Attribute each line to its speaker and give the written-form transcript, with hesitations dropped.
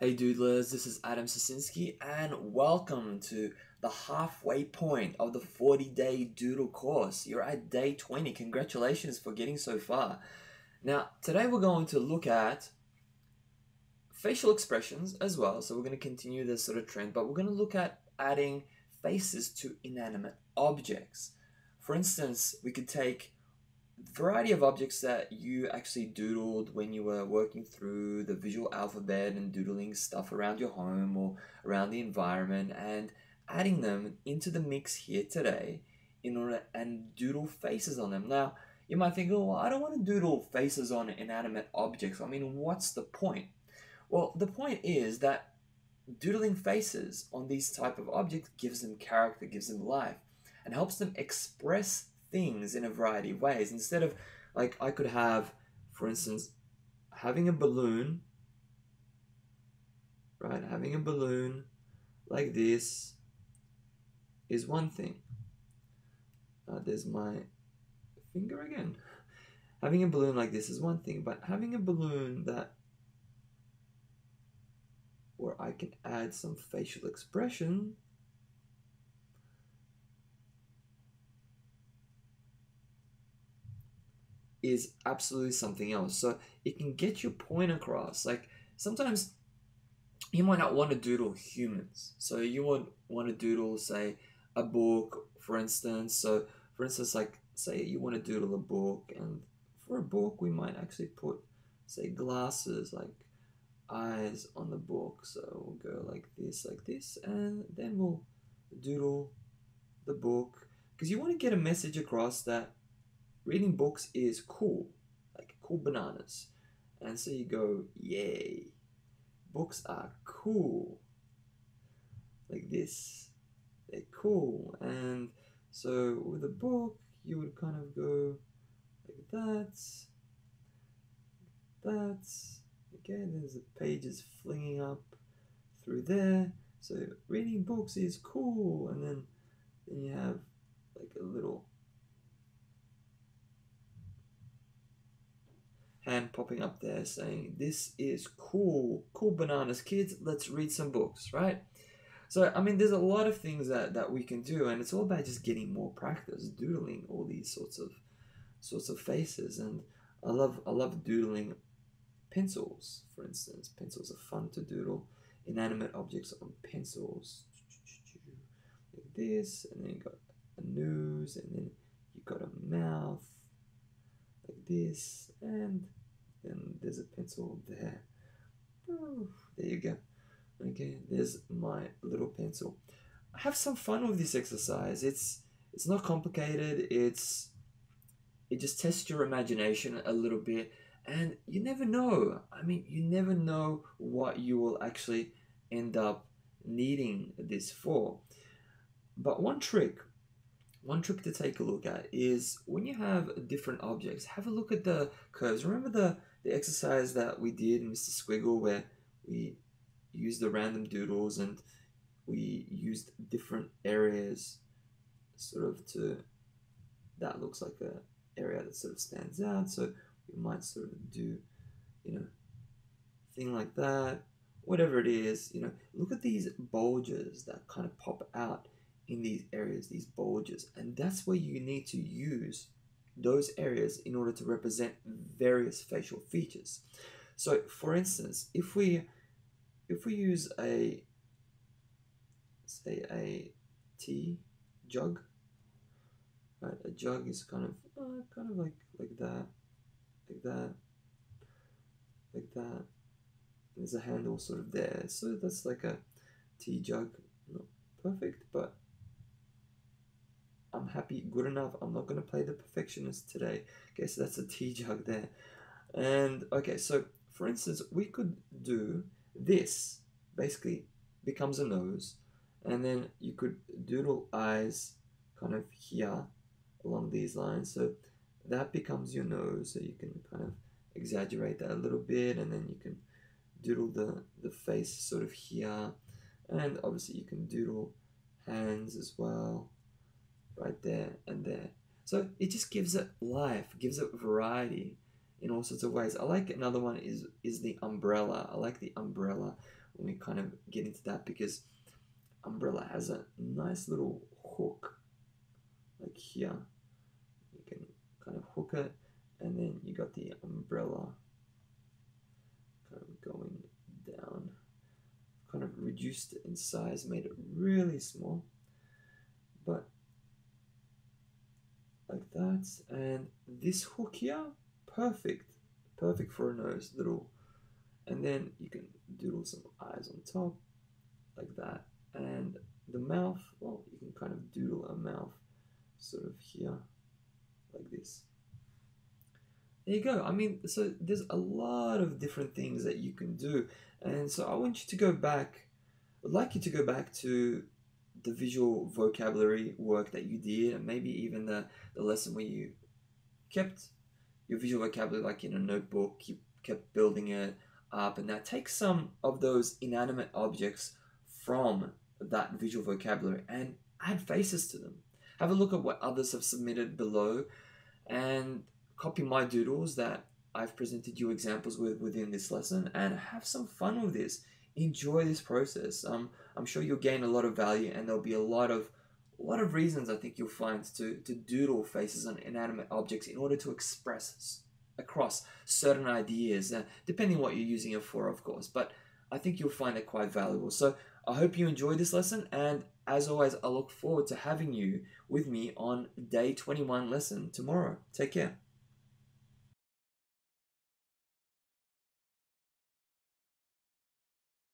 Speaker 1: Hey Doodlers, this is Adam Sasinski and welcome to the halfway point of the 40-day Doodle course. You're at day 20. Congratulations for getting so far. Now, today we're going to look at facial expressions as well. So we're going to continue this sort of trend, but we're going to look at adding faces to inanimate objects. For instance, we could take variety of objects that you actually doodled when you were working through the visual alphabet and doodling stuff around your home or around the environment and adding them into the mix here today in order and doodle faces on them. Now, you might think, oh, well, I don't want to doodle faces on inanimate objects. I mean, what's the point? Well, the point is that doodling faces on these type of objects gives them character, gives them life, and helps them express things in a variety of ways. Instead of, like, I could have, for instance, having a balloon, right? Having a balloon like this is one thing. There's my finger again. Having a balloon like this is one thing, but having a balloon that where I can add some facial expression is absolutely something else. So it can get your point across. Like sometimes you might not want to doodle humans. So you would want to doodle, say, a book, for instance. So for instance, like say you want to doodle a book, and for a book we might actually put, say, glasses, like eyes on the book. So we'll go like this, and then we'll doodle the book because you want to get a message across that reading books is cool, like cool bananas. And so you go, yay, books are cool, like this, they're cool. And so with a book, you would kind of go like that, okay, there's the pages flinging up through there. So reading books is cool, and then you have like a little hand popping up there saying, this is cool, cool bananas, kids, let's read some books, right? So, I mean, there's a lot of things that we can do, and it's all about just getting more practice, doodling all these sorts of faces. And I love doodling pencils, for instance. Pencils are fun to doodle, inanimate objects on pencils, like this, and then you got a nose, and then you got a mouth, like this, and then there's a pencil there. Oh, there you go. Okay, there's my little pencil. Have some fun with this exercise. It's not complicated. It just tests your imagination a little bit, and you never know. I mean, you never know what you will actually end up needing this for. But one trick to take a look at is when you have different objects, have a look at the curves. Remember the exercise that we did in Mr. Squiggle where we used the random doodles and we used different areas sort of to, that looks like a area that sort of stands out. So we might sort of do, thing like that, whatever it is, look at these bulges that kind of pop out in these areas, these bulges, and that's where you need to use those areas in order to represent various facial features. So for instance, if we use a, say, a tea jug, right? A jug is kind of like that, like that, like that. There's a handle sort of there, so that's like a tea jug. Not perfect, but I'm happy, good enough. I'm not going to play the perfectionist today. Okay, so that's a tea jug there. And okay, so for instance, we could do this, basically becomes a nose, and then you could doodle eyes kind of here along these lines. So that becomes your nose, so you can kind of exaggerate that a little bit, and then you can doodle the face sort of here, and obviously you can doodle hands as well, right there and there. So it just gives it life, gives it variety in all sorts of ways. I like another one is the umbrella. I like the umbrella when we kind of get into that, because umbrella has a nice little hook, like here. You can kind of hook it, and then you got the umbrella kind of going down. Kind of reduced it in size, made it really small, but like that. And this hook here, perfect for a nose, little. And then you can doodle some eyes on top, like that. And the mouth, well, you can kind of doodle a mouth sort of here, like this. There you go. I mean, so there's a lot of different things that you can do. And so I want you to go back, I'd like you to go back to the visual vocabulary work that you did, and maybe even the lesson where you kept your visual vocabulary like in a notebook, you kept building it up, and now take some of those inanimate objects from that visual vocabulary and add faces to them. Have a look at what others have submitted below, and copy my doodles that I've presented you examples with within this lesson, and have some fun with this. Enjoy this process. I'm sure you'll gain a lot of value, and there'll be a lot of reasons I think you'll find to doodle faces on inanimate objects in order to express across certain ideas, depending what you're using it for, of course. But I think you'll find it quite valuable. So I hope you enjoyed this lesson, and as always, I look forward to having you with me on day 21 lesson tomorrow. Take care.